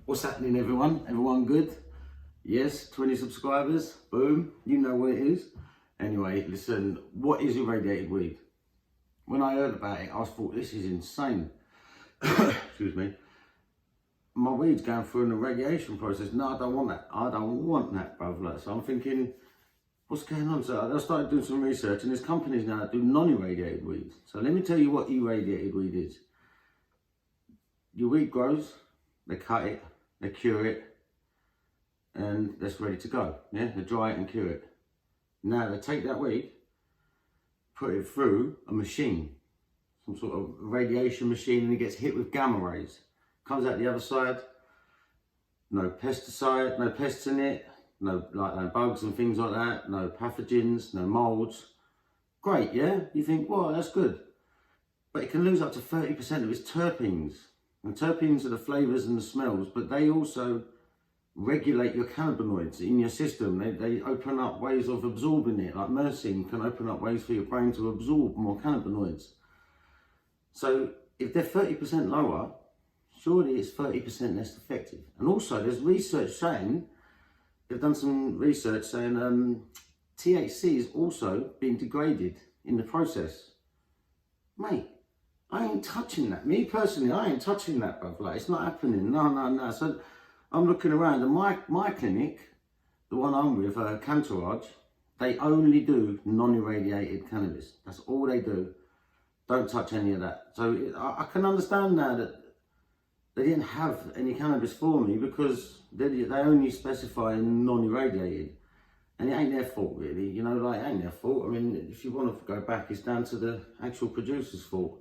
What's happening, everyone? Everyone good? Yes, 20 subscribers, boom, you know what it is. Anyway, listen, what is irradiated weed? When I heard about it, I thought, this is insane. Excuse me. My weed's going through an irradiation process. No, I don't want that. I don't want that, brother. So I'm thinking, what's going on? So I started doing some research, and there's companies now that do non-irradiated weed. So let me tell you what irradiated weed is. Your weed grows, they cut it, they cure it, and that's ready to go. Yeah, they dry it and cure it. Now they take that weed, put it through a machine, some sort of radiation machine, and it gets hit with gamma rays. Comes out the other side, no pesticide, no pests in it, no bugs and things like that, no pathogens, no molds. Great, yeah? You think, well, that's good. But it can lose up to 30% of its terpenes. And terpenes are the flavours and the smells, but they also regulate your cannabinoids in your system. They open up ways of absorbing it, like myrcene can open up ways for your brain to absorb more cannabinoids. So if they're 30% lower, surely it's 30% less effective. And also there's research saying, they've done some research saying THC is also being degraded in the process. Mate, I ain't touching that. Me personally, I ain't touching that, bruv. Like, it's not happening. No. So I'm looking around, and my clinic, the one I'm with, Cantourage, they only do non-irradiated cannabis. That's all they do. Don't touch any of that. So I can understand now that they didn't have any cannabis for me because they only specify non-irradiated. And it ain't their fault, really. You know, like, it ain't their fault. I mean, if you want to go back, it's down to the actual producer's fault.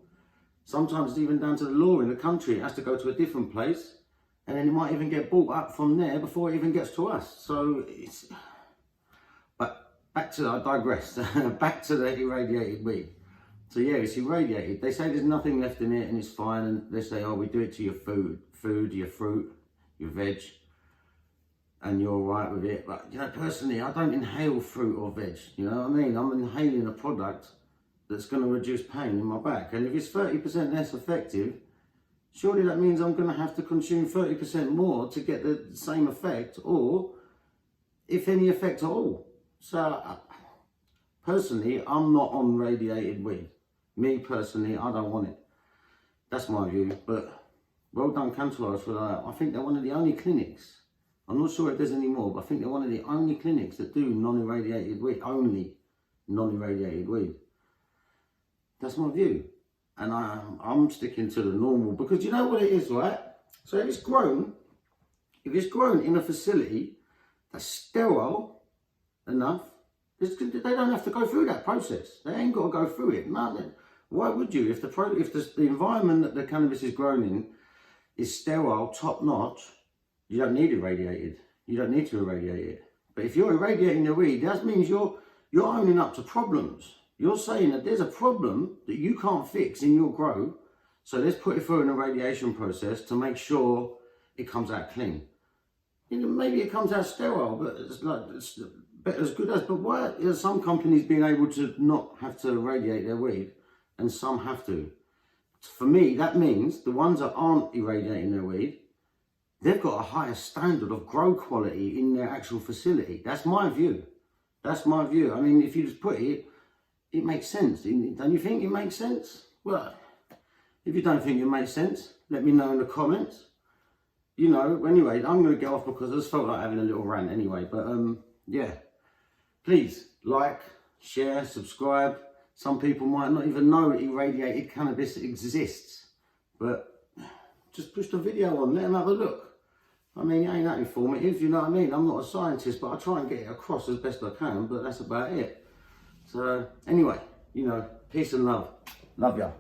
Sometimes it's even down to the law in the country. It has to go to a different place, and then it might even get bought up from there before it even gets to us. So it's, but back to, I digress, back to the irradiated weed. So yeah, it's irradiated. They say there's nothing left in it and it's fine, and they say, oh, we do it to your food, your fruit, your veg, and you're all right with it. But, you know, personally, I don't inhale fruit or veg, you know what I mean? I'm inhaling a product that's going to reduce pain in my back. And if it's 30% less effective, surely that means I'm going to have to consume 30% more to get the same effect, or if any effect at all. So personally, I'm not on radiated weed. Me personally, I don't want it. That's my view. But well done, Cantourage, for that. I think they're one of the only clinics. I'm not sure if there's any more, but I think they're one of the only clinics that do non-irradiated weed, only non-irradiated weed. That's my view. And I'm sticking to the normal, because you know what it is, right? So if it's grown in a facility that's sterile enough, they don't have to go through that process. They ain't got to go through it. No, why would you? If the environment that the cannabis is grown in is sterile, top notch, you don't need irradiated. You don't need to irradiate it. But if you're irradiating your weed, that means you're owning up to problems. You're saying that there's a problem that you can't fix in your grow, so let's put it through an irradiation process to make sure it comes out clean. You know, maybe it comes out sterile, but it's better as good as. But why are some companies being able to not have to irradiate their weed, and some have to? For me, that means the ones that aren't irradiating their weed, they've got a higher standard of grow quality in their actual facility. That's my view. That's my view. I mean, if you just put it, it makes sense. Don't you think it makes sense? Well, if you don't think it makes sense, let me know in the comments. You know, anyway, I'm going to get off because I just felt like having a little rant anyway. But yeah, please like, share, subscribe. Some people might not even know irradiated cannabis exists. But just push the video on, let them have a look. I mean, it ain't that informative, you know what I mean? I'm not a scientist, but I try and get it across as best I can, but that's about it. So anyway, you know, peace and love. Love ya.